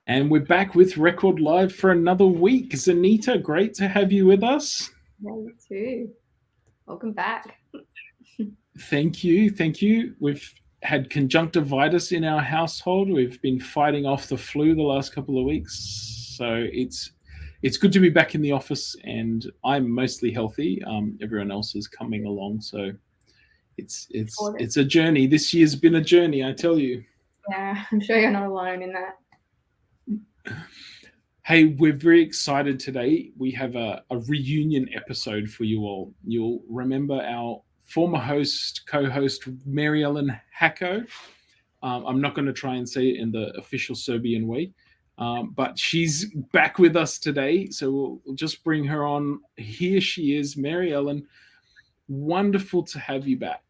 And we're back with Record Live for another week. Zanita, great to have you with us. Yeah, you too. Welcome back. Thank you. Thank you. We've had conjunctivitis in our household. We've been fighting off the flu the last couple of weeks. So it's good to be back in the office, and I'm mostly healthy. Everyone else is coming along. So it's a journey. This year's been a journey, I tell you. Yeah, I'm sure you're not alone in that. Hey, we're very excited today. We have a reunion episode for you all. You'll remember our former host, co-host, Maryellen Hacko. I'm not going to try and say it in the official Serbian way, but she's back with us today. So we'll just bring her on. Here she is, Maryellen. Wonderful to have you back.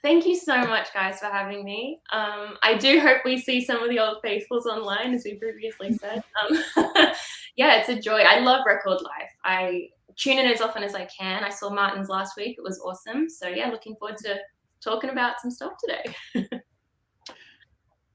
Thank you so much, guys, for having me. I do hope we see some of the old faithfuls online, as we previously said. Yeah, it's a joy. I love Record Life. I tune in as often as I can. I saw Martin's last week. It was awesome. So yeah, looking forward to talking about some stuff today.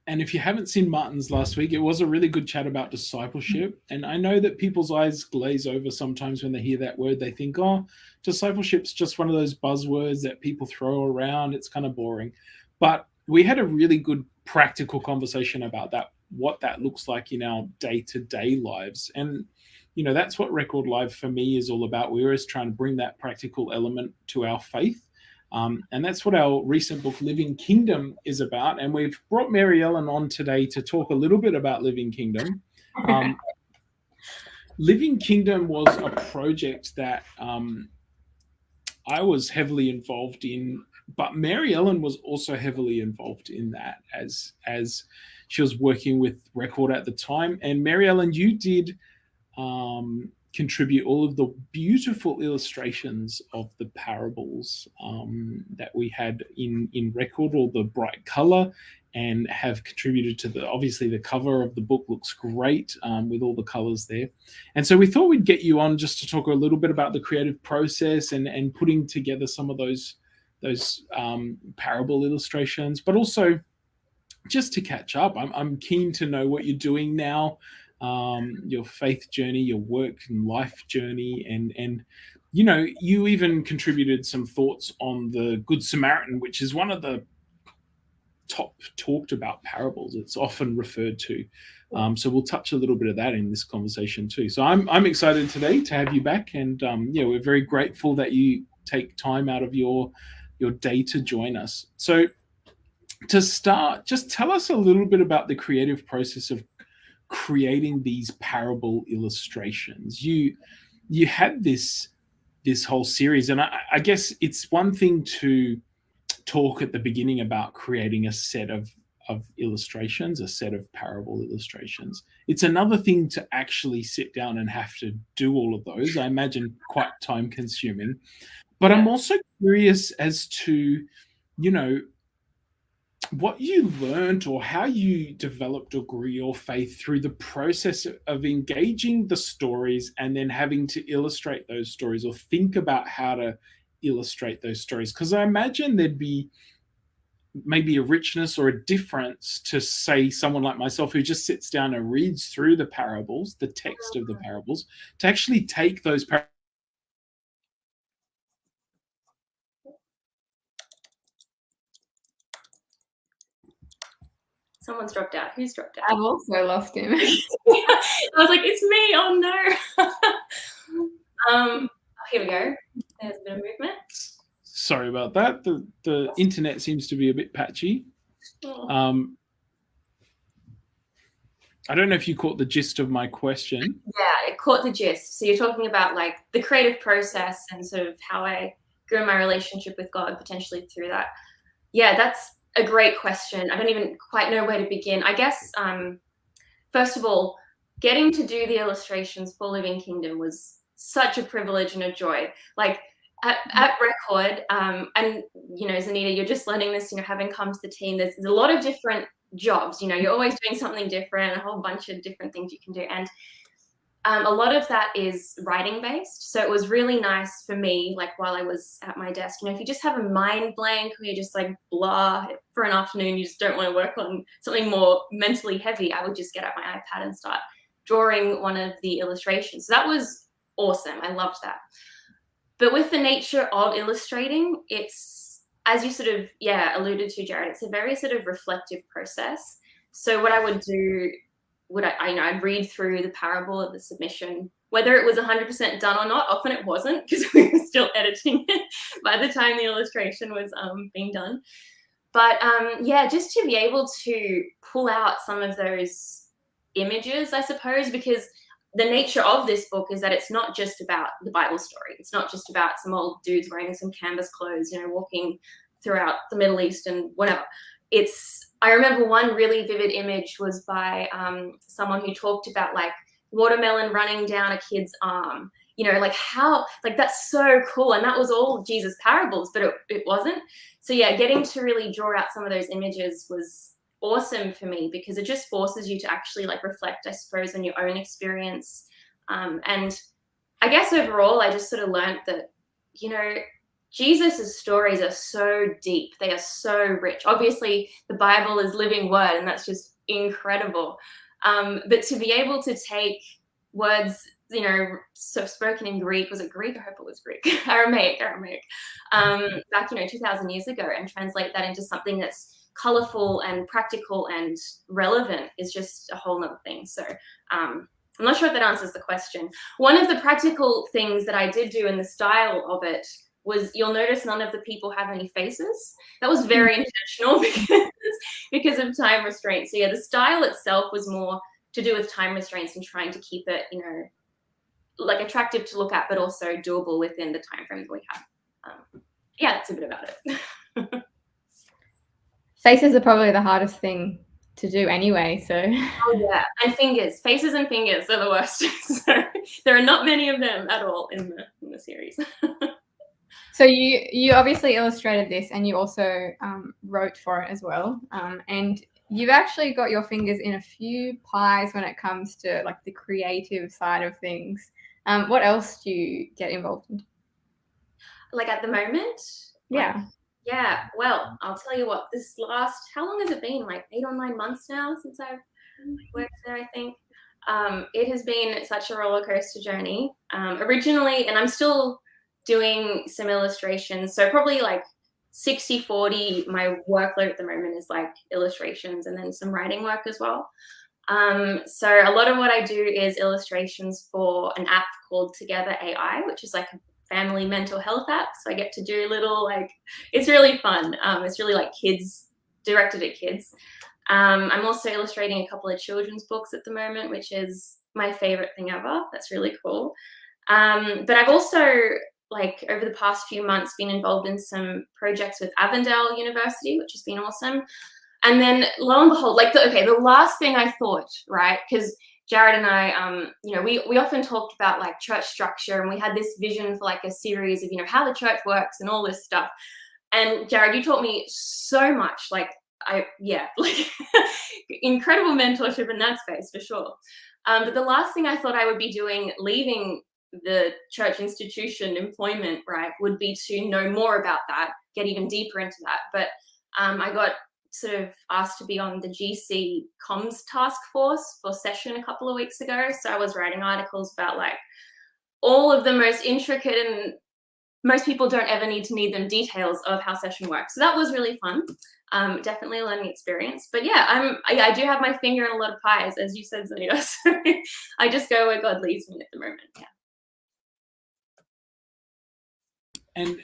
And if you haven't seen Martin's last week, it was a really good chat about discipleship. And I know that people's eyes glaze over sometimes when they hear that word. They think, oh, discipleship's just one of those buzzwords that people throw around. It's kind of boring. But we had a really good practical conversation about that, what that looks like in our day-to-day lives. And, you know, that's what Record Live for me is all about. We're always trying to bring that practical element to our faith. And that's what our recent book, Living Kingdom, is about. And we've brought Maryellen on today to talk a little bit about Living Kingdom. Living Kingdom was a project that I was heavily involved in, but Maryellen was also heavily involved in that as she was working with Record at the time. And Maryellen, you did contribute all of the beautiful illustrations of the parables that we had in Record, all the bright color, and have contributed to obviously the cover of the book looks great with all the colors there. And so we thought we'd get you on just to talk a little bit about the creative process and putting together some of those parable illustrations, but also just to catch up. I'm keen to know what you're doing now, your faith journey, your work and life journey, and you know, you even contributed some thoughts on the Good Samaritan, which is one of the top talked about parables. It's often referred to. So we'll touch a little bit of that in this conversation too. So I'm excited today to have you back, and yeah, we're very grateful that you take time out of your day to join us. So to start, just tell us a little bit about the creative process of creating these parable illustrations. You had this whole series, and I guess it's one thing to talk at the beginning about creating a set of illustrations, a set of parable illustrations. It's another thing to actually sit down and have to do all of those. I imagine quite time consuming. But I'm also curious as to, you know, what you learned or how you developed or grew your faith through the process of engaging the stories and then having to illustrate those stories or think about how to illustrate those stories. Because I imagine there'd be maybe a richness or a difference to, say, someone like myself who just sits down and reads through the parables, the text of the parables, to actually take those parables. Someone's dropped out. Who's dropped out? I've also lost him. I was like, it's me. Oh no. Here we go. There's a bit of movement. Sorry about that. The internet seems to be a bit patchy. I don't know if you caught the gist of my question. Yeah, it caught the gist. So you're talking about like the creative process and sort of how I grew my relationship with God potentially through that. Yeah, that's a great question. I don't even quite know where to begin. I guess, first of all, getting to do the illustrations for Living Kingdom was such a privilege and a joy. Like at Record, and, you know, Zanita, you're just learning this, you know, having come to the team, there's a lot of different jobs, you know, you're always doing something different, a whole bunch of different things you can do. And A lot of that is writing based. So it was really nice for me, like while I was at my desk, if you just have a mind blank or you're just like blah for an afternoon, you just don't want to work on something more mentally heavy, I would just get out my iPad and start drawing one of the illustrations. So that was awesome. I loved that. But with the nature of illustrating, it's, as you sort of, alluded to, Jared, it's a very sort of reflective process. So what I would do, I'd read through the parable of the submission, whether it was 100% done or not. Often it wasn't, because we were still editing it by the time the illustration was being done. But just to be able to pull out some of those images, I suppose, because the nature of this book is that it's not just about the Bible story. It's not just about some old dudes wearing some canvas clothes, walking throughout the Middle East and whatever. I remember one really vivid image was by someone who talked about like watermelon running down a kid's arm, how, like, that's so cool. And that was all Jesus' parables, but it wasn't. So yeah, getting to really draw out some of those images was awesome for me, because it just forces you to actually like reflect, I suppose, on your own experience. And I guess overall, I just sort of learned that, Jesus's stories are so deep. They are so rich. Obviously, the Bible is living word, and that's just incredible. But to be able to take words, so spoken in Greek, was it Greek? I hope it was Greek. Aramaic, back, 2,000 years ago, and translate that into something that's colorful and practical and relevant is just a whole nother thing. So I'm not sure if that answers the question. One of the practical things that I did do in the style of it was, you'll notice none of the people have any faces. That was very intentional because of time restraints. So yeah, the style itself was more to do with time restraints and trying to keep it, like attractive to look at, but also doable within the time frame that we have. That's a bit about it. Faces are probably the hardest thing to do anyway, so. Oh yeah, and fingers. Faces and fingers are the worst. So there are not many of them at all in the series. So you obviously illustrated this, and you also wrote for it as well. And you've actually got your fingers in a few pies when it comes to like the creative side of things. What else do you get involved in? Like at the moment? Yeah. Yeah, well, I'll tell you what, how long has it been? Like 8 or 9 months now since I've worked there, I think. It has been such a roller coaster journey. Originally, and I'm still doing some illustrations, so probably like 60-40, my workload at the moment is like illustrations and then some writing work as well. So a lot of what I do is illustrations for an app called Together AI, which is like a family mental health app. So I get to do little, it's really fun. It's really like directed at kids. I'm also illustrating a couple of children's books at the moment, which is my favorite thing ever. That's really cool. But I've also, over the past few months, been involved in some projects with Avondale University, which has been awesome. And then lo and behold, the last thing I thought, right, because Jared and I, we often talked about like church structure, and we had this vision for like a series of, how the church works and all this stuff. And Jared, you taught me so much, incredible mentorship in that space for sure. But the last thing I thought I would be doing, leaving the church institution employment, right, would be to know more about that, get even deeper into that. But I got sort of asked to be on the GC comms task force for session a couple of weeks ago. So I was writing articles about all of the most intricate, and most people don't ever need them, details of how session works. So that was really fun. Definitely a learning experience. But yeah, I do have my finger in a lot of pies, as you said, Zoya. So I just go where God leads me at the moment. Yeah. And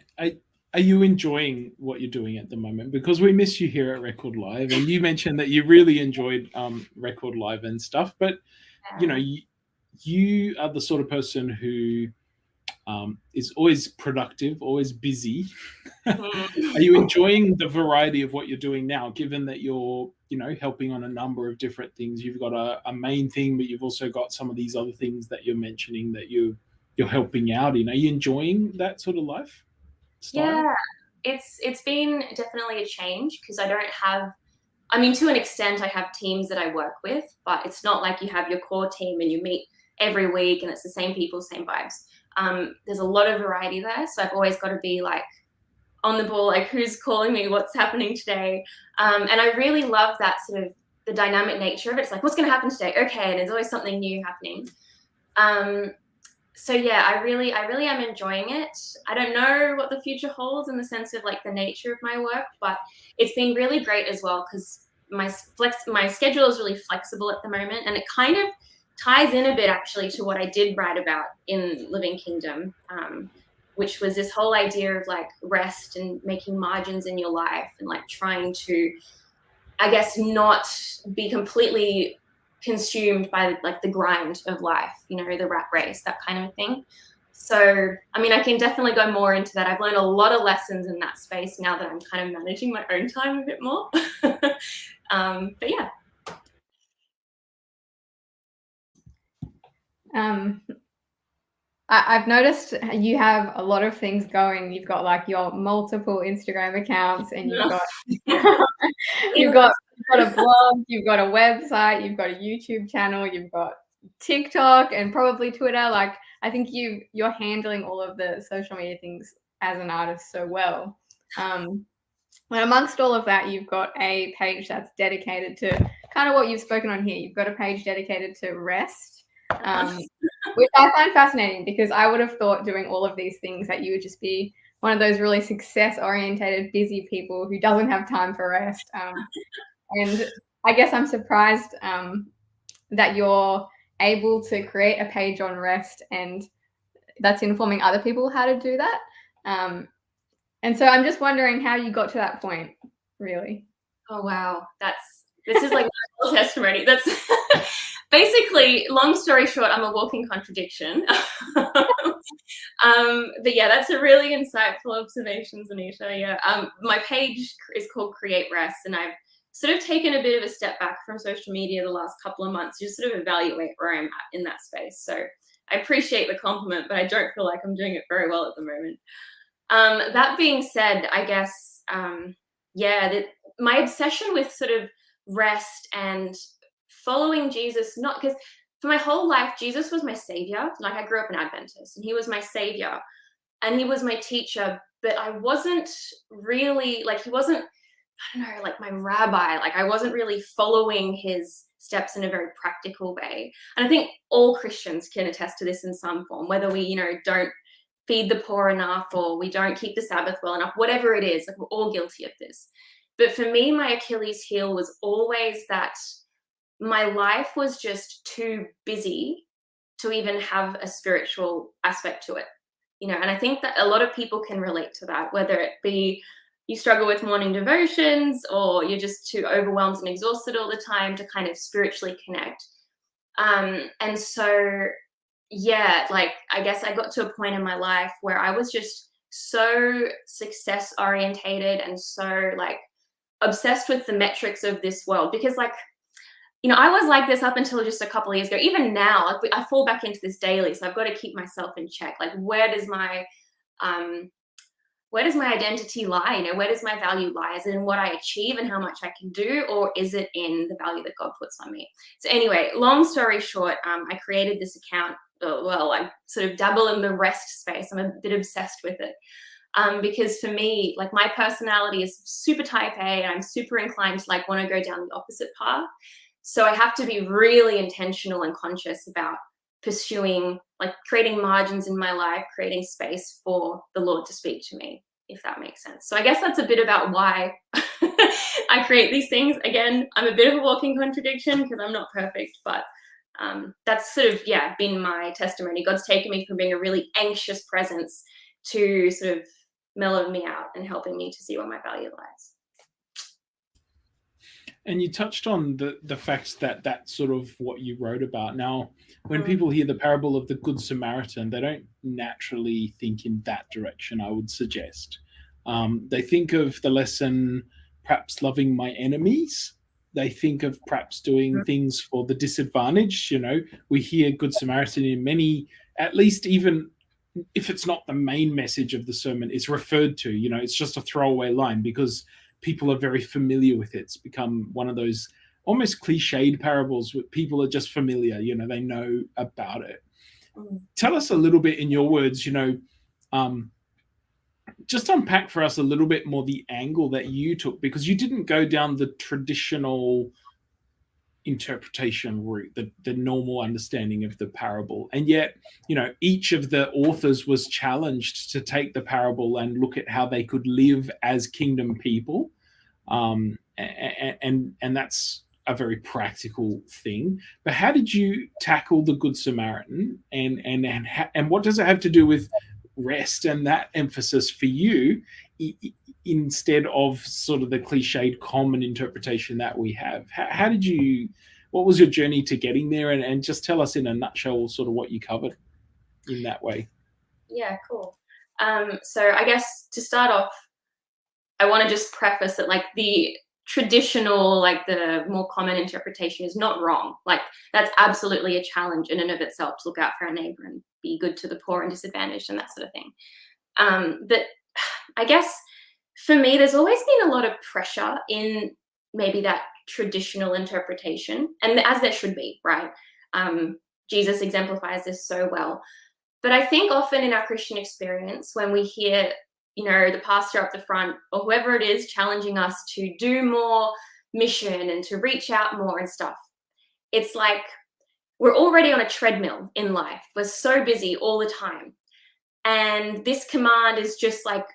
are you enjoying what you're doing at the moment? Because we miss you here at Record Live, and you mentioned that you really enjoyed Record Live and stuff. But you are the sort of person who is always productive, always busy. Are you enjoying the variety of what you're doing now, given that you're, helping on a number of different things? You've got a main thing, but you've also got some of these other things that you're mentioning that you're helping out in. Are you enjoying that sort of life style? Yeah, it's been definitely a change, because I don't have, to an extent I have teams that I work with, but it's not like you have your core team and you meet every week and it's the same people, same vibes. There's a lot of variety there. So I've always got to be like on the ball, like who's calling me, what's happening today. And I really love that sort of the dynamic nature of it. It's like, what's going to happen today? Okay. And there's always something new happening. So yeah, I really am enjoying it. I don't know what the future holds in the sense of like the nature of my work, but it's been really great as well because my schedule is really flexible at the moment, and it kind of ties in a bit actually to what I did write about in Living Kingdom, which was this whole idea of like rest and making margins in your life and like trying to, I guess, not be completely consumed by like the grind of life, you know, the rat race, that kind of thing. So, I mean, I can definitely go more into that. I've learned a lot of lessons in that space now that I'm kind of managing my own time a bit more. But yeah. I've noticed you have a lot of things going. You've got like your multiple Instagram accounts, and you've got you've got a blog, you've got a website, you've got a YouTube channel, you've got TikTok, and probably Twitter. Like, I think you're handling all of the social media things as an artist so well. And amongst all of that, you've got a page that's dedicated to kind of what you've spoken on here. You've got a page dedicated to rest, which I find fascinating because I would have thought doing all of these things that you would just be one of those really success-orientated, busy people who doesn't have time for rest. And I guess I'm surprised that you're able to create a page on rest and that's informing other people how to do that. And so I'm just wondering how you got to that point, really. Oh, wow. This is like my whole testimony. That's basically, long story short, I'm a walking contradiction. But yeah, that's a really insightful observation, Anita. Yeah. My page is called Create Rest, and I've sort of taken a bit of a step back from social media the last couple of months to just sort of evaluate where I'm at in that space. So I appreciate the compliment, but I don't feel like I'm doing it very well at the moment. That being said, I guess, my obsession with sort of rest and following Jesus, not because for my whole life, Jesus was my savior. Like, I grew up an Adventist and he was my savior and he was my teacher, but I wasn't really like, he wasn't, I don't know, like my rabbi. Like, I wasn't really following his steps in a very practical way. And I think all Christians can attest to this in some form, whether we, you know, don't feed the poor enough or we don't keep the Sabbath well enough, whatever it is, like we're all guilty of this. But for me, my Achilles heel was always that my life was just too busy to even have a spiritual aspect to it, you know. And I think that a lot of people can relate to that, whether it be you struggle with morning devotions or you're just too overwhelmed and exhausted all the time to kind of spiritually connect. And so, yeah, like, I guess I got to a point in my life where I was just so success orientated and so like obsessed with the metrics of this world, because like, you know, I was like this up until just a couple of years ago. Even now, like, I fall back into this daily, so I've got to keep myself in check. Like, where does my identity lie? You know, where does my value lie? Is it in what I achieve and how much I can do, or is it in the value that God puts on me? So anyway, long story short, I created this account. Well, I sort of dabble in the rest space. I'm a bit obsessed with it. Because for me, like, my personality is super type A and I'm super inclined to like want to go down the opposite path. So I have to be really intentional and conscious about pursuing, like, creating margins in my life, creating space for the Lord to speak to me, if that makes sense. So I guess that's a bit about why I create these things. Again, I'm a bit of a walking contradiction because I'm not perfect, but that's sort of, yeah, been my testimony. God's taken me from being a really anxious presence to sort of mellowing me out and helping me to see where my value lies. And you touched on the fact that that's sort of what you wrote about. Now, when people hear the parable of the Good Samaritan, they don't naturally think in that direction, I would suggest. They think of the lesson, perhaps loving my enemies. They think of perhaps doing things for the disadvantaged. You know, we hear Good Samaritan in many, at least even if it's not the main message of the sermon, it's referred to. You know, it's just a throwaway line because people are very familiar with it. It's become one of those almost cliched parables where people are just familiar, they know about it. Tell us a little bit in your words, just unpack for us a little bit more the angle that you took, because you didn't go down the traditional interpretation route, the normal understanding of the parable. And yet, each of the authors was challenged to take the parable and look at how they could live as kingdom people. And that's a very practical thing. But how did you tackle the Good Samaritan, and what does it have to do with rest and that emphasis for you, instead of sort of the cliched common interpretation that we have? What was your journey to getting there? And just tell us in a nutshell sort of what you covered in that way. Yeah, cool. So I guess to start off, I want to just preface that like the traditional, like the more common interpretation is not wrong. Like that's absolutely a challenge in and of itself, to look out for our neighbor and be good to the poor and disadvantaged and that sort of thing. But I guess for me, there's always been a lot of pressure in maybe that traditional interpretation, and as there should be, right? Jesus exemplifies this so well. But I think often in our Christian experience, when we hear, the pastor up the front or whoever it is challenging us to do more mission and to reach out more and stuff, it's like we're already on a treadmill in life. We're so busy all the time. And this command is just like,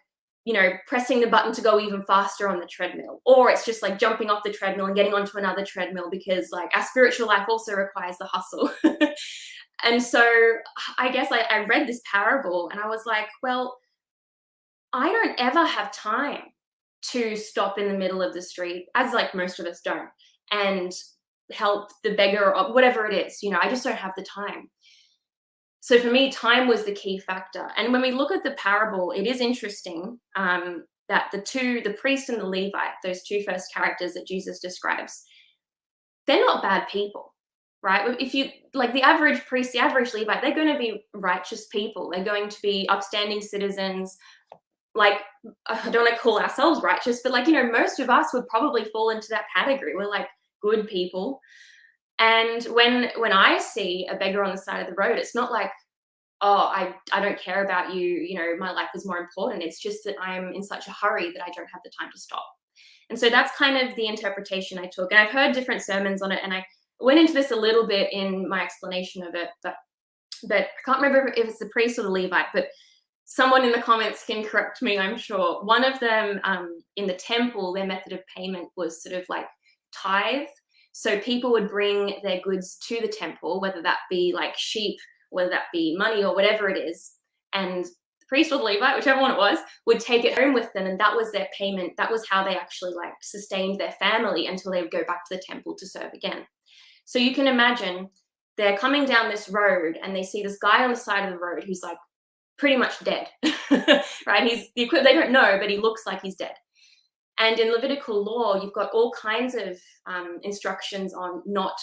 pressing the button to go even faster on the treadmill, or it's just like jumping off the treadmill and getting onto another treadmill, because like our spiritual life also requires the hustle. And so I guess I read this parable and I was like, well, I don't ever have time to stop in the middle of the street, as like most of us don't, and help the beggar or whatever it is. I just don't have the time. So for me, time was the key factor. And when we look at the parable, it is interesting that the priest and the Levite, those two first characters that Jesus describes, they're not bad people, right? If you like the average priest, the average Levite, they're going to be righteous people. They're going to be upstanding citizens. Like, I don't want to call ourselves righteous, but like, most of us would probably fall into that category. We're like good people. And when I see a beggar on the side of the road, it's not like, oh, I don't care about you, my life is more important. It's just that I'm in such a hurry that I don't have the time to stop. And so that's kind of the interpretation I took. And I've heard different sermons on it, and I went into this a little bit in my explanation of it, but I can't remember if it's the priest or the Levite, but someone in the comments can correct me, I'm sure. One of them in the temple, their method of payment was sort of like tithe. So people would bring their goods to the temple, whether that be like sheep, whether that be money or whatever it is. And the priest or the Levite, whichever one it was, would take it home with them. And that was their payment. That was how they actually like sustained their family until they would go back to the temple to serve again. So you can imagine they're coming down this road and they see this guy on the side of the road who's like pretty much dead, right? They don't know, but he looks like he's dead. And in Levitical law, you've got all kinds of instructions on not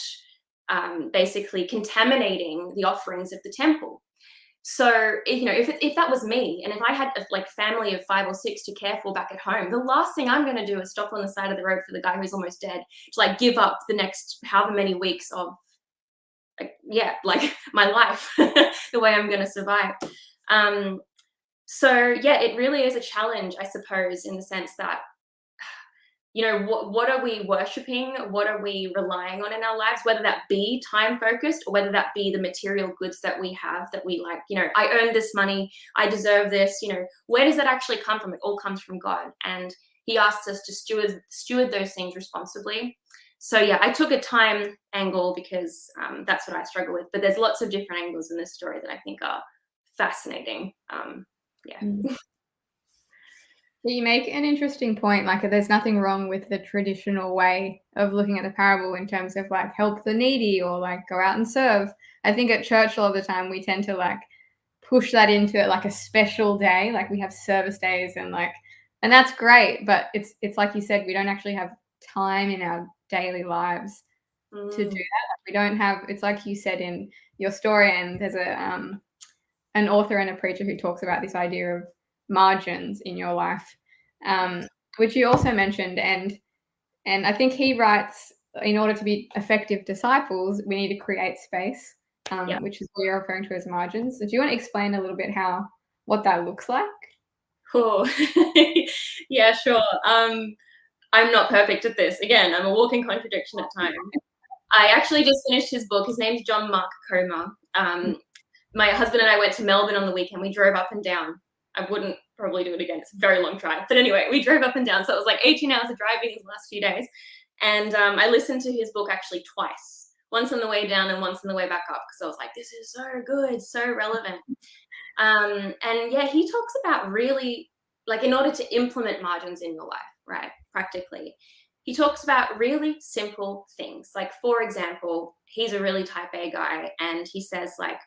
basically contaminating the offerings of the temple. So, if that was me, and if I had a like family of 5 or 6 to care for back at home, the last thing I'm going to do is stop on the side of the road for the guy who's almost dead to like give up the next however many weeks of like my life, the way I'm going to survive. So yeah, it really is a challenge, I suppose, in the sense that, what are we worshiping? What are we relying on in our lives? Whether that be time focused or whether that be the material goods that we have that we like, I earned this money, I deserve this, where does that actually come from? It all comes from God. And he asks us to steward those things responsibly. So yeah, I took a time angle because that's what I struggle with. But there's lots of different angles in this story that I think are fascinating. You make an interesting point. Like, there's nothing wrong with the traditional way of looking at the parable in terms of like help the needy or like go out and serve. I think at church a lot of the time we tend to like push that into it like a special day. Like we have service days and that's great. But it's like you said, we don't actually have time in our daily lives to do that. Like, we don't have. It's like you said in your story, and there's an author and a preacher who talks about this idea of margins in your life, which you also mentioned, and I think he writes in order to be effective disciples, we need to create space, Yeah. which is what you're referring to as margins. So do you want to explain a little bit what that looks like? Cool. Yeah, sure. I'm not perfect at this. Again, I'm a walking contradiction at times. I actually just finished his book. His name's John Mark Comer. My husband and I went to Melbourne on the weekend. We drove up and down. I wouldn't probably do it again. It's a very long drive. But anyway, we drove up and down. So it was like 18 hours of driving these last few days. And I listened to his book actually twice. Once on the way down and once on the way back up. Because I was like, this is so good, so relevant. And yeah, he talks about really, like, in order to implement margins in your life, right, practically, he talks about really simple things. Like, for example, he's a really type A guy, and he says, like,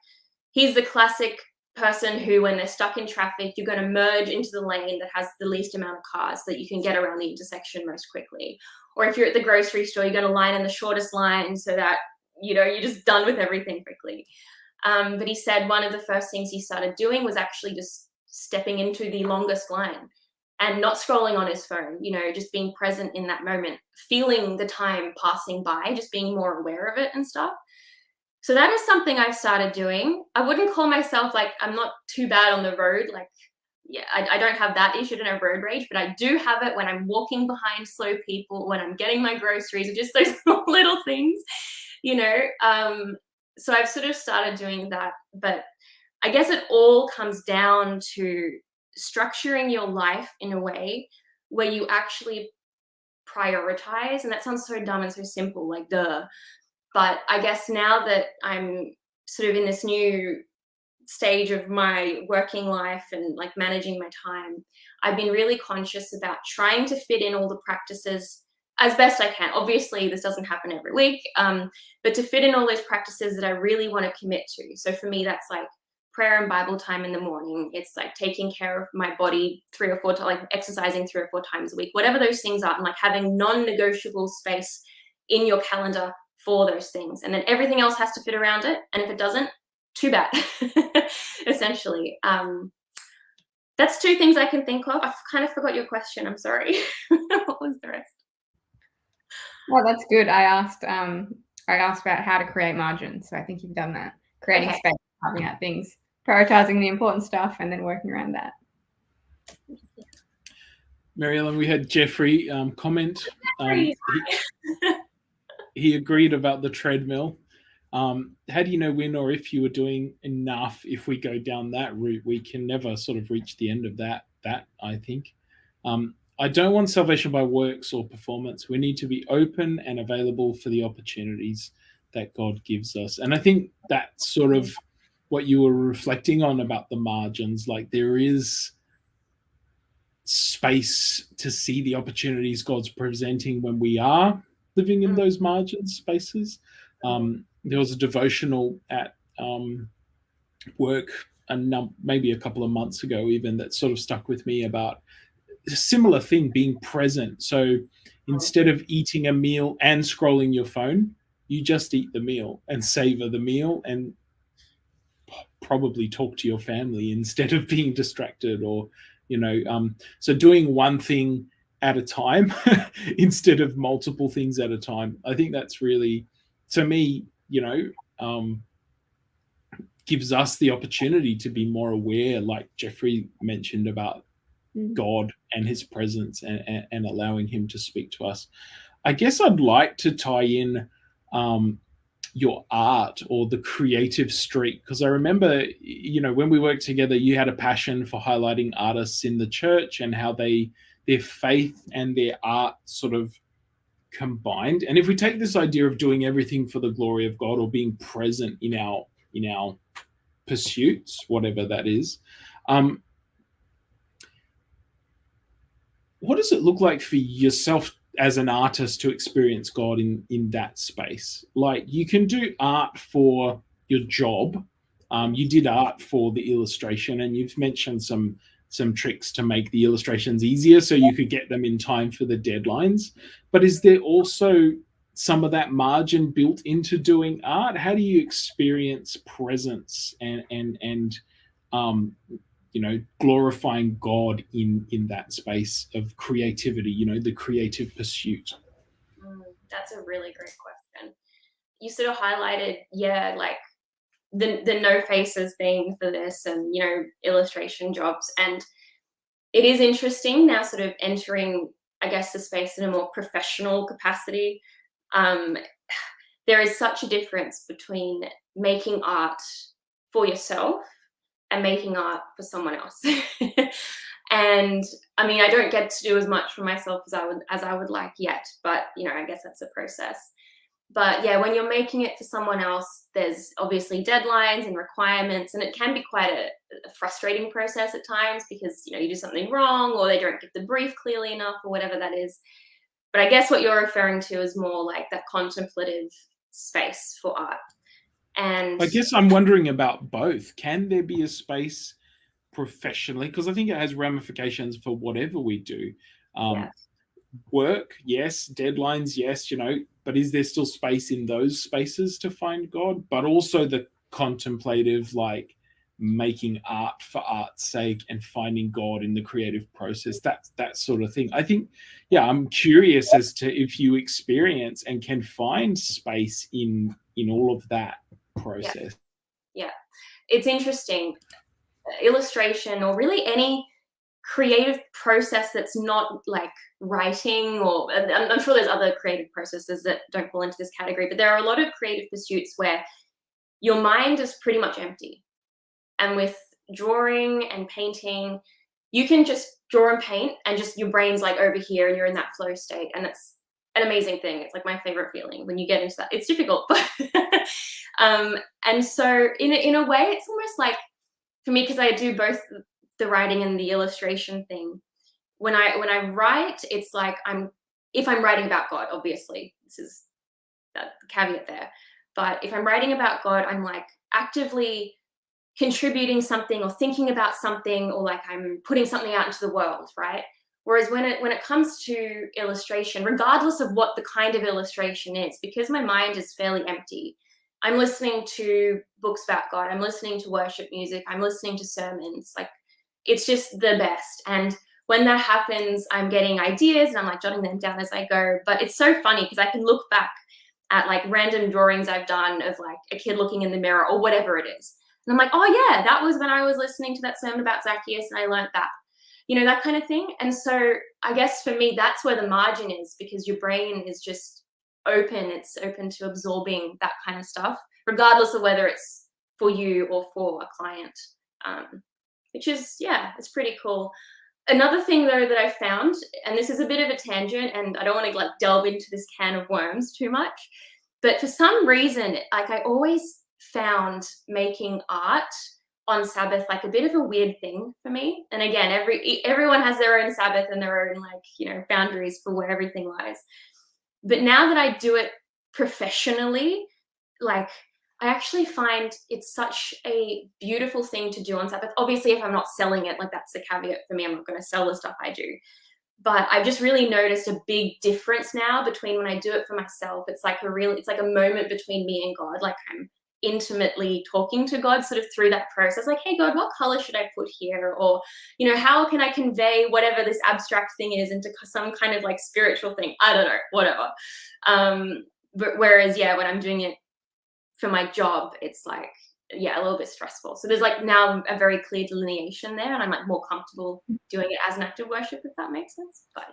he's the classic person who, when they're stuck in traffic, you're going to merge into the lane that has the least amount of cars so that you can get around the intersection most quickly. Or if you're at the grocery store, you're going to line in the shortest line so that, you know, you're just done with everything quickly. But he said one of the first things he started doing was actually just stepping into the longest line and not scrolling on his phone, you know, just being present in that moment, feeling the time passing by, just being more aware of it and stuff. So that is something I've started doing. I wouldn't call myself, like, I'm not too bad on the road. Like, yeah, I don't have that issue, I don't have road rage, but I do have it when I'm walking behind slow people, when I'm getting my groceries, just those little things, you know. So I've sort of started doing that, but I guess it all comes down to structuring your life in a way where you actually prioritize. And that sounds so dumb and so simple, like duh. But I guess now that I'm sort of in this new stage of my working life and like managing my time, I've been really conscious about trying to fit in all the practices as best I can. Obviously, this doesn't happen every week, but to fit in all those practices that I really want to commit to. So for me, that's like prayer and Bible time in the morning. It's like taking care of my body 3 or 4 times, like exercising 3 or 4 times a week, whatever those things are, and like having non-negotiable space in your calendar for those things. And then everything else has to fit around it. And if it doesn't, too bad, essentially. That's 2 things I can think of. I kind of forgot your question. I'm sorry. What was the rest? Well, that's good. I asked about how to create margins. So I think you've done that. Creating space, carving out things, prioritizing the important stuff, and then working around that. Maryellen, we had Jeffrey comment. He agreed about the treadmill. How do you know when or if you are doing enough? If we go down that route, we can never sort of reach the end of that, I think. I don't want salvation by works or performance. We need to be open and available for the opportunities that God gives us. And I think that's sort of what you were reflecting on about the margins. Like, there is space to see the opportunities God's presenting when we are living in those margin spaces. There was a devotional at work maybe a couple of months ago even that sort of stuck with me about a similar thing, being present. So instead of eating a meal and scrolling your phone, you just eat the meal and savor the meal and probably talk to your family instead of being distracted, or, you know, so doing one thing at a time instead of multiple things at a time. I think that's really, to me, you know, gives us the opportunity to be more aware, like Jeffrey mentioned, about God and his presence and allowing him to speak to us. I guess I'd like to tie in your art or the creative streak, because I remember, you know, when we worked together, you had a passion for highlighting artists in the church and how their faith and their art sort of combined. And if we take this idea of doing everything for the glory of God, or being present in our pursuits, whatever that is, what does it look like for yourself as an artist to experience God in that space? Like, you can do art for your job. You did art for the illustration, and you've mentioned some tricks to make the illustrations easier so you could get them in time for the deadlines. But is there also some of that margin built into doing art? How do you experience presence and you know, glorifying God in that space of creativity, you know, the creative pursuit? That's a really great question. You sort of highlighted, like the no faces thing for this, and illustration jobs, and it is interesting now sort of entering, I guess, the space in a more professional capacity. There is such a difference between making art for yourself and making art for someone else. And I mean, I don't get to do as much for myself as I would like yet, but I guess that's a process. But yeah, when you're making it for someone else, there's obviously deadlines and requirements, and it can be quite a frustrating process at times, because you do something wrong, or they don't give the brief clearly enough, or whatever that is. But I guess what you're referring to is more like that contemplative space for art. And I guess I'm wondering about both. Can there be a space professionally? Because I think it has ramifications for whatever we do. Work, yes. Deadlines, yes. But is there still space in those spaces to find God? But also the contemplative, like making art for art's sake and finding God in the creative process, that sort of thing. I think, I'm curious as to if you experience and can find space in all of that process. Yeah. It's interesting. Illustration, or really any creative process that's not like writing, or I'm sure there's other creative processes that don't fall into this category, but there are a lot of creative pursuits where your mind is pretty much empty. And with drawing and painting, you can just draw and paint, and just your brain's like over here and you're in that flow state, and it's an amazing thing. It's like my favorite feeling when you get into that. It's difficult, but and so in a way, it's almost like, for me, because I do both the writing and the illustration thing, when I write, it's like if I'm writing about God, obviously this is that caveat there, but if I'm writing about God, I'm like actively contributing something, or thinking about something, or like I'm putting something out into the world, right? Whereas when it comes to illustration, regardless of what the kind of illustration is, because my mind is fairly empty, I'm listening to books about God, I'm listening to worship music, I'm listening to sermons, like it's just the best. And when that happens, I'm getting ideas and I'm like jotting them down as I go. But it's so funny because I can look back at like random drawings I've done of like a kid looking in the mirror or whatever it is. And I'm like, oh yeah, that was when I was listening to that sermon about Zacchaeus and I learned that, that kind of thing. And so I guess for me, that's where the margin is, because your brain is just open. It's open to absorbing that kind of stuff, regardless of whether it's for you or for a client, which is, it's pretty cool. Another thing though that I found, and this is a bit of a tangent and I don't want to like delve into this can of worms too much, but for some reason, like I always found making art on Sabbath like a bit of a weird thing for me. And again, everyone has their own Sabbath and their own like, boundaries for where everything lies. But now that I do it professionally, like I actually find it's such a beautiful thing to do on Sabbath. Obviously, if I'm not selling it, like that's the caveat for me, I'm not going to sell the stuff I do. But I've just really noticed a big difference now between when I do it for myself. It's like a moment between me and God. Like I'm intimately talking to God sort of through that process. Like, hey God, what color should I put here? Or, how can I convey whatever this abstract thing is into some kind of like spiritual thing? I don't know, whatever. But whereas, when I'm doing it for my job, it's like, a little bit stressful. So there's like now a very clear delineation there, and I'm like more comfortable doing it as an act of worship, if that makes sense. But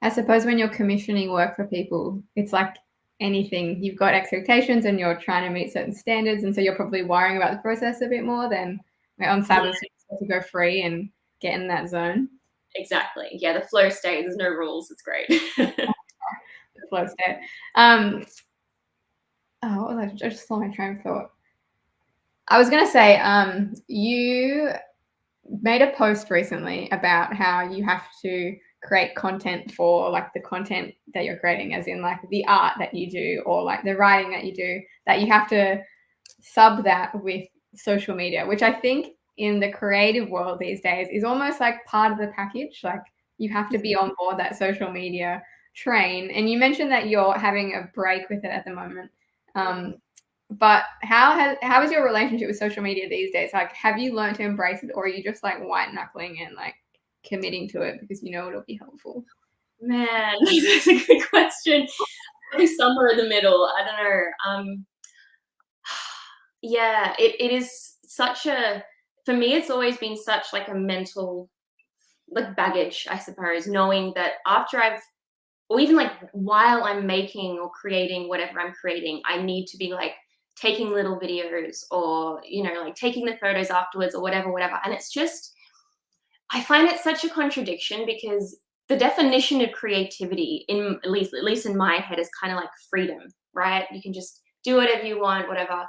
I suppose when you're commissioning work for people, it's like anything, you've got expectations and you're trying to meet certain standards, and so you're probably worrying about the process a bit more than on Sabbath. You're supposed to go free and get in that zone. Exactly. The flow state, there's no rules. It's great. The flow state. What was I just saw my train of thought. I was going to say, you made a post recently about how you have to create content for like the content that you're creating, as in like the art that you do or like the writing that you do, that you have to sub that with social media, which I think in the creative world these days is almost like part of the package. Like you have to be on board that social media train. And you mentioned that you're having a break with it at the moment. But how is your relationship with social media these days? Like, have you learned to embrace it, or are you just like white knuckling and like committing to it because it'll be helpful? Man, that's a good question. Probably somewhere in the middle. I don't know. Yeah, it is such a, for me, it's always been such like a mental like baggage, I suppose, knowing that after I've, or even like while I'm making or creating whatever I'm creating, I need to be like taking little videos or, you know, like taking the photos afterwards or whatever, whatever. And it's just, I find it such a contradiction because the definition of creativity, in at least in my head, is kind of like freedom, right? You can just do whatever you want, whatever.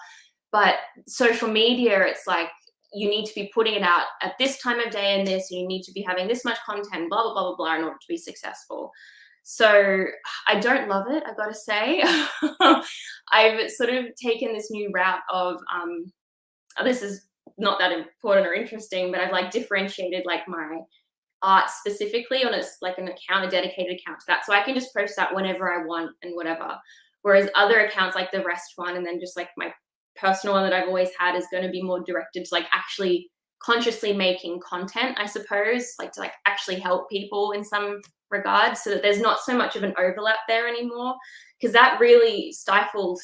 But social media, it's like you need to be putting it out at this time of day and this, and you need to be having this much content, blah, blah, blah, blah, blah, in order to be successful. So I don't love it, I've got to say. I've sort of taken this new route of, this is not that important or interesting, but I've like differentiated like my art specifically on like an account, a dedicated account to that. So I can just post that whenever I want and whatever. Whereas other accounts like the rest one and then just like my personal one that I've always had is going to be more directed to like actually consciously making content, I suppose, like to like actually help people in some regards, so that there's not so much of an overlap there anymore, because that really stifled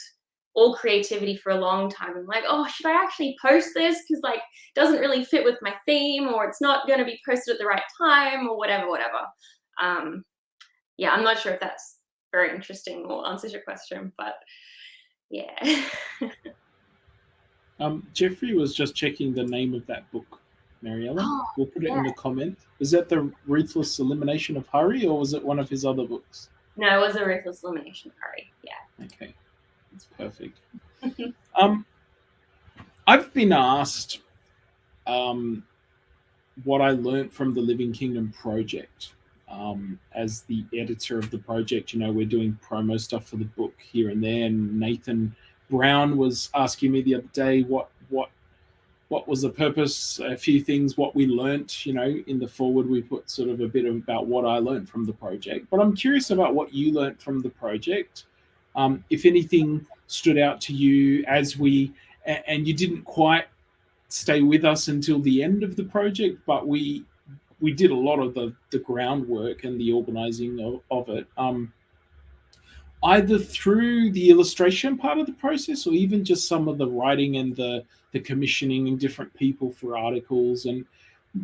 all creativity for a long time. I'm like, oh, should I actually post this? Because like it doesn't really fit with my theme, or it's not going to be posted at the right time, or whatever. Yeah, I'm not sure if that's very interesting or answers your question, but yeah. Jeffrey was just checking the name of that book, Maryellen. Oh, We'll put it yeah. in the comment. Is that The Ruthless Elimination of Hurry, or was it one of his other books? No, it was a Ruthless Elimination of Hurry. Yeah. Okay, that's perfect. I've been asked what I learned from the Living Kingdom project. As the editor of the project, you know, we're doing promo stuff for the book here and there. And Nathan Brown was asking me the other day what was the purpose, a few things, what we learnt. You know, in the forward we put sort of a bit about what I learned from the project. But I'm curious about what you learnt from the project. If anything stood out to you as and you didn't quite stay with us until the end of the project, but we did a lot of the groundwork and the organizing of it, either through the illustration part of the process or even just some of the writing and the commissioning and different people for articles. And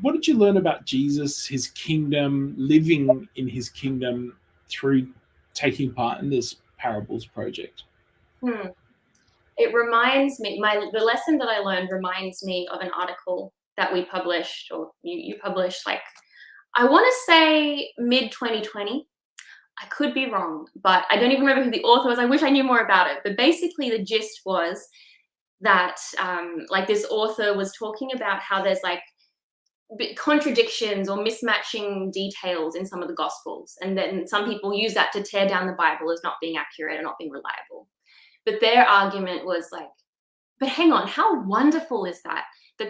what did you learn about Jesus, his kingdom, living in his kingdom through taking part in this parables project? It reminds me, the lesson that I learned reminds me of an article that we published, or you published, like, I want to say mid 2020. I could be wrong, but I don't even remember who the author was. I wish I knew more about it. But basically the gist was that like this author was talking about how there's like contradictions or mismatching details in some of the gospels. And then some people use that to tear down the Bible as not being accurate or not being reliable. But their argument was like, but hang on, how wonderful is that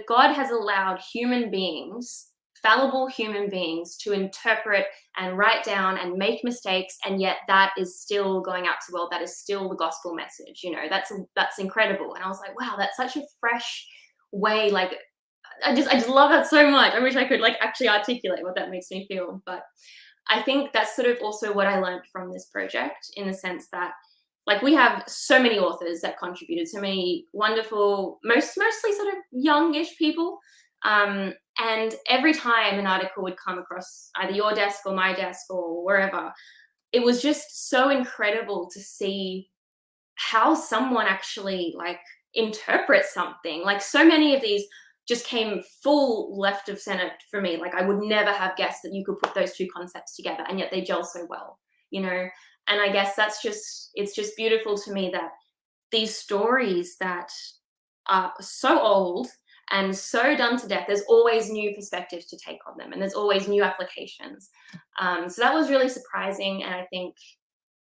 God has allowed human beings, fallible human beings, to interpret and write down and make mistakes, and yet that is still going out to the world. That is still the gospel message. You know, that's incredible. And I was like, wow, that's such a fresh way. Like, I just love that so much. I wish I could like actually articulate what that makes me feel. But I think that's sort of also what I learned from this project, in the sense that, like, we have so many authors that contributed, so many wonderful, mostly sort of youngish people. And every time an article would come across either your desk or my desk or wherever, it was just so incredible to see how someone actually like interprets something. Like, so many of these just came full left of center for me. Like, I would never have guessed that you could put those two concepts together, and yet they gel so well, you know? And I guess it's just beautiful to me that these stories that are so old and so done to death, there's always new perspectives to take on them, and there's always new applications. So that was really surprising. And I think,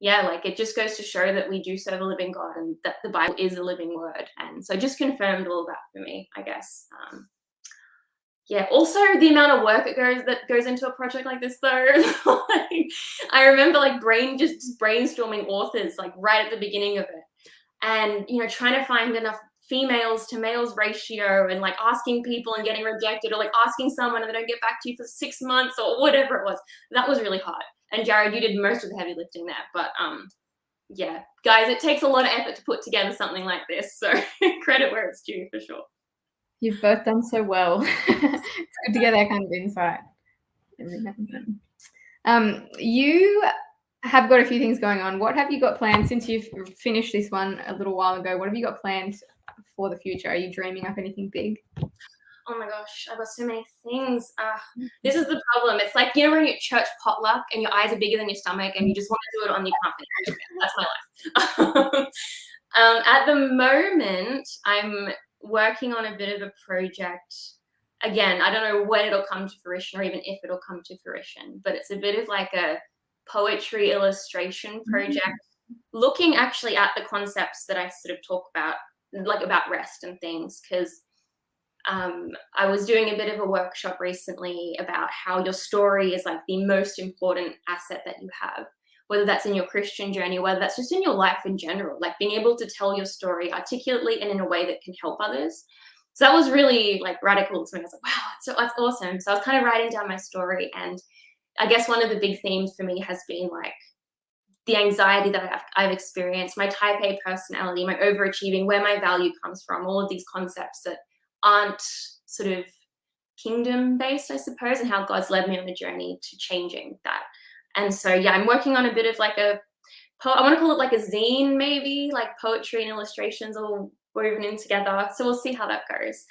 yeah, like, it just goes to show that we do serve a living God, and that the Bible is a living word. And so just confirmed all of that for me, I guess. Yeah, also the amount of work that goes into a project like this, though. Like, I remember like just brainstorming authors like right at the beginning of it, and, you know, trying to find enough females to males ratio, and like asking people and getting rejected, or like asking someone and they don't get back to you for 6 months or whatever it was. That was really hard. And Jared, you did most of the heavy lifting there. But yeah, guys, it takes a lot of effort to put together something like this. So credit where it's due for sure. You've both done so well. It's good to get that kind of insight every now and then. You have got a few things going on. What have you got planned since you've finished this one a little while ago? What have you got planned for the future? Are you dreaming up anything big? Oh my gosh, I've got so many things. This is the problem. It's like, you know, when you're at church potluck and your eyes are bigger than your stomach and you just want to do it on, you can't finish it. That's my life. At the moment, I'm working on a bit of a project. Again, I don't know when it'll come to fruition or even if it'll come to fruition, but it's a bit of like a poetry illustration project, looking actually at the concepts that I sort of talk about, like about rest and things, because I was doing a bit of a workshop recently about how your story is like the most important asset that you have, whether that's in your Christian journey, whether that's just in your life in general, like being able to tell your story articulately and in a way that can help others. So that was really like radical to me. I was like, wow, that's awesome. So I was kind of writing down my story, and I guess one of the big themes for me has been like the anxiety that I've experienced, my type A personality, my overachieving, where my value comes from, all of these concepts that aren't sort of kingdom based, I suppose, and how God's led me on the journey to changing that. And so, yeah, I'm working on a bit of like I want to call it like a zine, maybe, like poetry and illustrations all woven in together. So we'll see how that goes.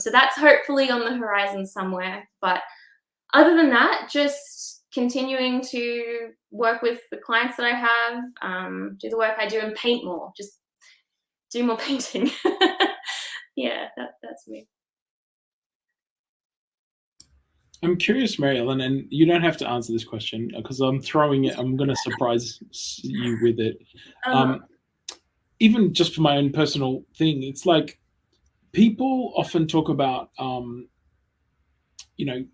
So that's hopefully on the horizon somewhere. But other than that, just continuing to work with the clients that I have, do the work I do, and paint more, just do more painting. Yeah, that's me. I'm curious, Maryellen, and you don't have to answer this question because I'm throwing it. I'm going to surprise you with it. Even just for my own personal thing, it's like people often talk about, you know,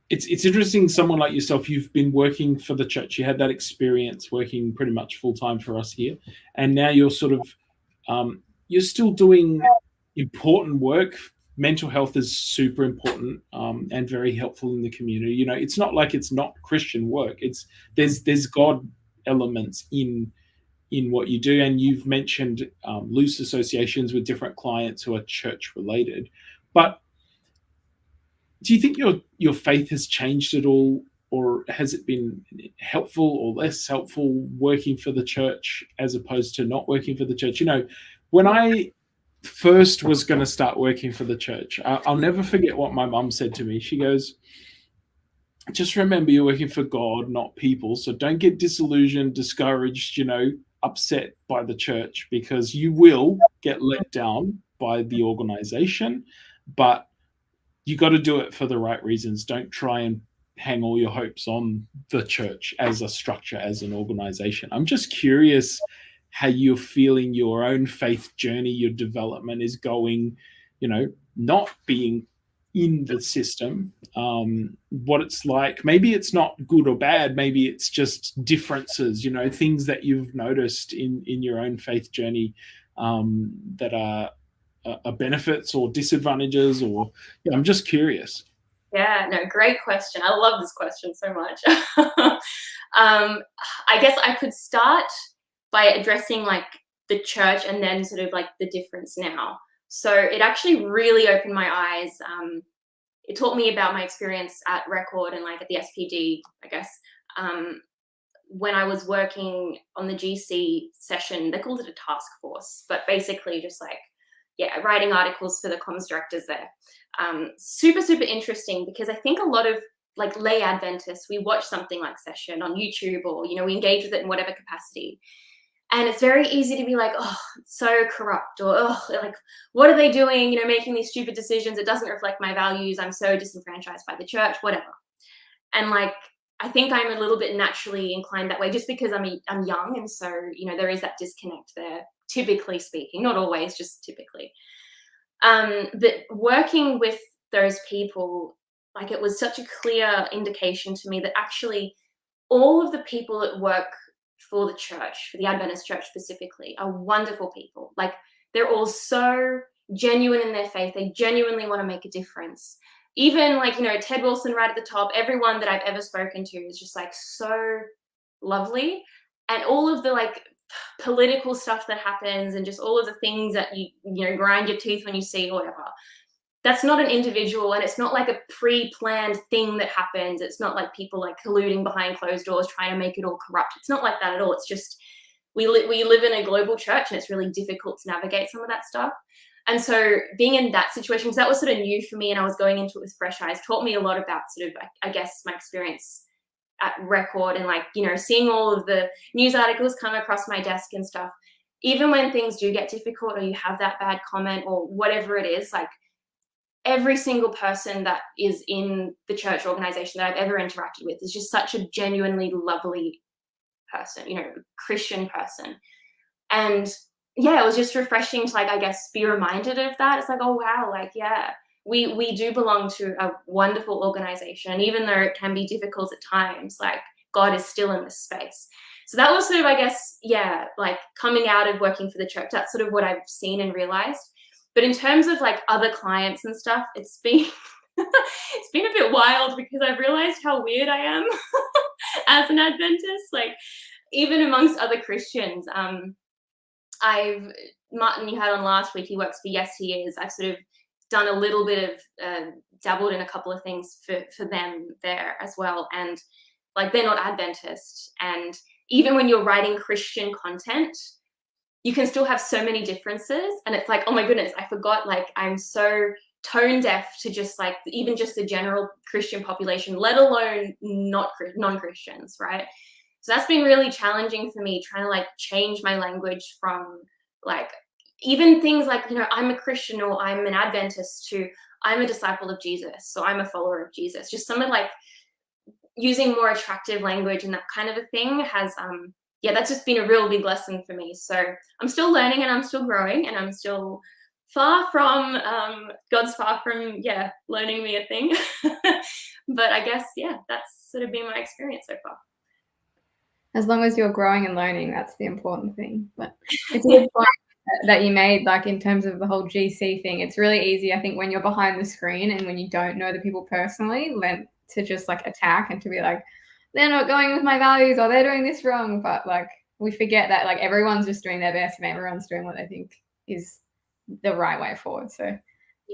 it's interesting. Someone like yourself, you've been working for the church. You had that experience working pretty much full time for us here, and now you're sort of you're still doing important work. Mental health is super important and very helpful in the community. You know, it's not like it's not Christian work. There's God elements in what you do, and you've mentioned loose associations with different clients who are church related. But do you think your faith has changed at all, or has it been helpful or less helpful working for the church as opposed to not working for the church? You know, when I first was going to start working for the church, I'll never forget what my mum said to me. She goes, just remember you're working for God, not people. So don't get disillusioned, discouraged, you know, upset by the church, because you will get let down by the organization, but you got to do it for the right reasons. Don't try and hang all your hopes on the church as a structure, as an organization. I'm just curious how you're feeling your own faith journey, your development is going, you know, not being in the system, what it's like. Maybe it's not good or bad. Maybe it's just differences, you know, things that you've noticed in your own faith journey that are benefits or disadvantages, or I'm just curious. Yeah, no, great question. I love this question so much. I guess I could start by addressing like the church and then sort of like the difference now. So it actually really opened my eyes. It taught me about my experience at Record and like at the SPD, I guess. When I was working on the GC session, they called it a task force, but basically just like, yeah, writing articles for the comms directors there. Super, super interesting, because I think a lot of like lay Adventists, we watch something like Session on YouTube, or, you know, we engage with it in whatever capacity. And it's very easy to be like, oh, it's so corrupt, or, oh, like, what are they doing? You know, making these stupid decisions. It doesn't reflect my values. I'm so disenfranchised by the church, whatever. And like, I think I'm a little bit naturally inclined that way, just because I'm young. And so, you know, there is that disconnect there, typically speaking, not always, just typically. But working with those people, like, it was such a clear indication to me that actually all of the people that work for the church, for the Adventist church specifically, are wonderful people. Like, they're all so genuine in their faith. They genuinely want to make a difference. even like, you know, Ted Wilson right at the top, everyone that I've ever spoken to is just like so lovely. And all of the like political stuff that happens and just all of the things that you know, grind your teeth when you see or whatever, that's not an individual, and it's not like a pre-planned thing that happens. It's not like people like colluding behind closed doors trying to make it all corrupt. It's not like that at all. It's just we live in a global church, and it's really difficult to navigate some of that stuff. And so being in that situation, because that was sort of new for me and I was going into it with fresh eyes, taught me a lot about sort of, I guess, my experience at Record, and like, you know, seeing all of the news articles come across my desk and stuff. Even when things do get difficult or you have that bad comment or whatever it is, like every single person that is in the church organization that I've ever interacted with is just such a genuinely lovely person, you know, Christian person. And yeah, it was just refreshing to like, I guess, be reminded of that. It's like, oh wow, like, yeah, we do belong to a wonderful organization. And even though it can be difficult at times, like God is still in this space. So that was sort of, I guess, yeah, like coming out of working for the church, that's sort of what I've seen and realized. But in terms of like other clients and stuff, it's been it's been a bit wild because I've realized how weird I am as an Adventist. Like even amongst other Christians, Martin, you had on last week, he works for Yes He Is. I've sort of done a little bit of dabbled in a couple of things for them there as well. And like they're not Adventist. And even when you're writing Christian content, you can still have so many differences. And it's like, oh my goodness, I forgot, like I'm so tone deaf to just like even just the general Christian population, let alone non-Christians, right? So that's been really challenging for me, trying to like change my language from like even things like, you know, I'm a Christian or I'm an Adventist to I'm a disciple of Jesus, so I'm a follower of Jesus. Just some of like using more attractive language and that kind of a thing has yeah, that's just been a real big lesson for me. So I'm still learning and I'm still growing and I'm still far from God's far from learning me a thing. But I guess that's sort of been my experience so far. As long as you're growing and learning, that's the important thing. But it's a good point that you made, like in terms of the whole GC thing. It's really easy, I think, when you're behind the screen and when you don't know the people personally, to just like attack and to be like, they're not going with my values or they're doing this wrong. But like we forget that like everyone's just doing their best and everyone's doing what they think is the right way forward. So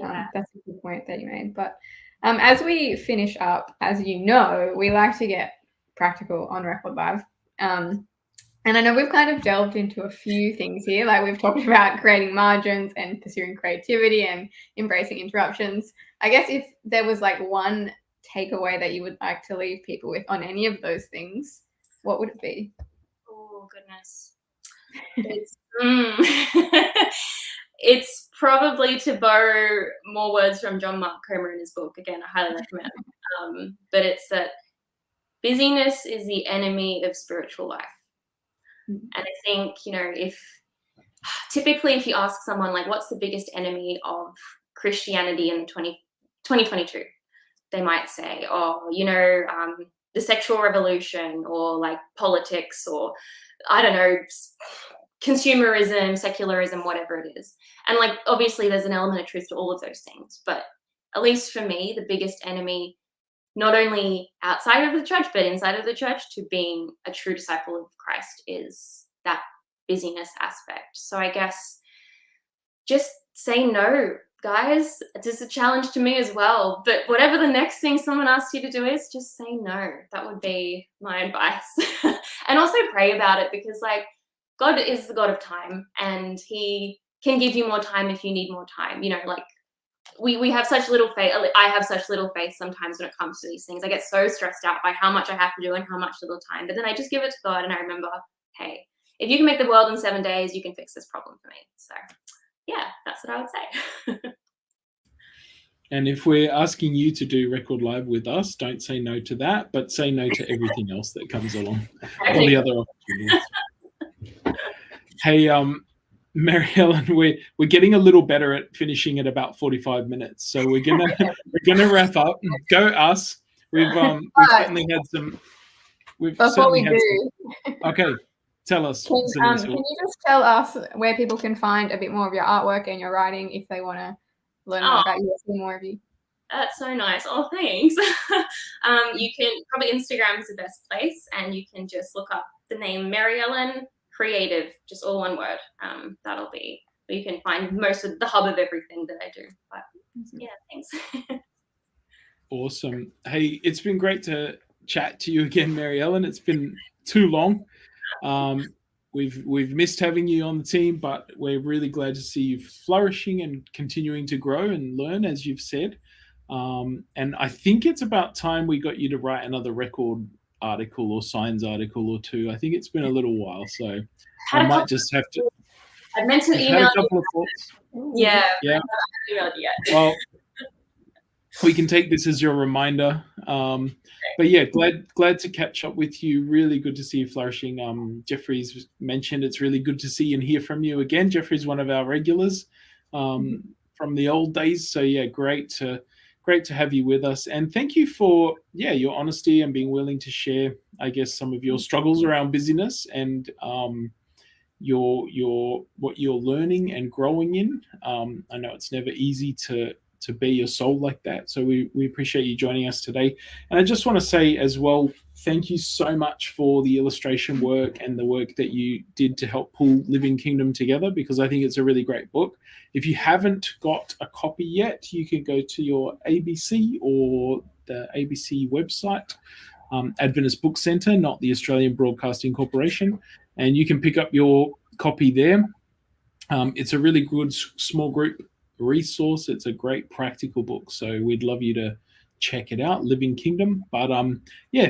that's a good point that you made. But as we finish up, as you know, we like to get practical on Record Live. And I know we've kind of delved into a few things here. Like we've talked about creating margins and pursuing creativity and embracing interruptions. I guess if there was like one takeaway that you would like to leave people with on any of those things, what would it be? Oh, goodness. It's probably, to borrow more words from John Mark Comer in his book. Again, I highly recommend. But it's that busyness is the enemy of spiritual life. And I think, you know, if you ask someone like, what's the biggest enemy of Christianity in 2022, they might say, oh, you know, the sexual revolution, or like politics, or I don't know, consumerism, secularism, whatever it is. And like, obviously there's an element of truth to all of those things. But at least for me, the biggest enemy, not only outside of the church, but inside of the church, to being a true disciple of Christ, is that busyness aspect. So I guess just say no, guys. It's just a challenge to me as well. But whatever the next thing someone asks you to do is, just say no. That would be my advice. And also pray about it, because like God is the God of time, and he can give you more time if you need more time. You know, like we have such little faith. I have such little faith sometimes when it comes to these things. I get so stressed out by how much I have to do and how much little time. But then I just give it to God, and I remember, hey, if you can make the world in 7 days, you can fix this problem for me. So yeah, that's what I would say. And if we're asking you to do Record Live with us, don't say no to that, but say no to everything else that comes along. All the other opportunities. Hey, Maryellen, we're getting a little better at finishing at about 45 minutes, so we're gonna wrap up. Go us. We've certainly had some. Okay, tell us. Can you just tell us where people can find a bit more of your artwork and your writing if they want to learn more about you, see more of you? That's so nice. Oh, thanks. You can probably Instagram is the best place, and you can just look up the name Maryellen Creative, just all one word. That'll be where you can find most of the hub of everything that I do. But yeah, thanks. Awesome. Hey, it's been great to chat to you again, Maryellen. It's been too long. We've missed having you on the team, but we're really glad to see you flourishing and continuing to grow and learn, as you've said. And I think it's about time we got you to write another record article or science article or two. I think it's been a little while, so I might just have to. I've meant to email had a couple of thoughts. Yeah, yeah. I haven't emailed yet. Well, we can take this as your reminder. But yeah, glad to catch up with you. Really good to see you flourishing. Jeffrey's mentioned it's really good to see and hear from you again. Jeffrey's one of our regulars from the old days. So yeah, great to have you with us. And thank you for your honesty and being willing to share, I guess, some of your struggles around busyness and your what you're learning and growing in. I know it's never easy to be your soul like that. So we appreciate you joining us today. And I just want to say as well, thank you so much for the illustration work and the work that you did to help pull Living Kingdom together, because I think it's a really great book. If you haven't got a copy yet, you can go to your ABC or the ABC website, Adventist Book Centre, not the Australian Broadcasting Corporation, and you can pick up your copy there. It's a really good small group resource. It's a great practical book, so we'd love you to check it out, Living Kingdom. But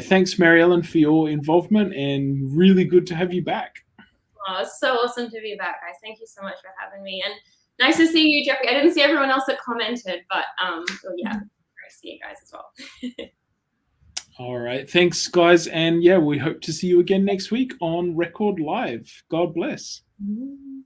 thanks, Maryellen, for your involvement, and really good to have you back. Oh, it's so awesome to be back, guys. Thank you so much for having me, and nice to see you, Jeffrey. I didn't see everyone else that commented, but great to see you guys as well. All right, thanks, guys, and we hope to see you again next week on Record Live. God bless. Mm-hmm.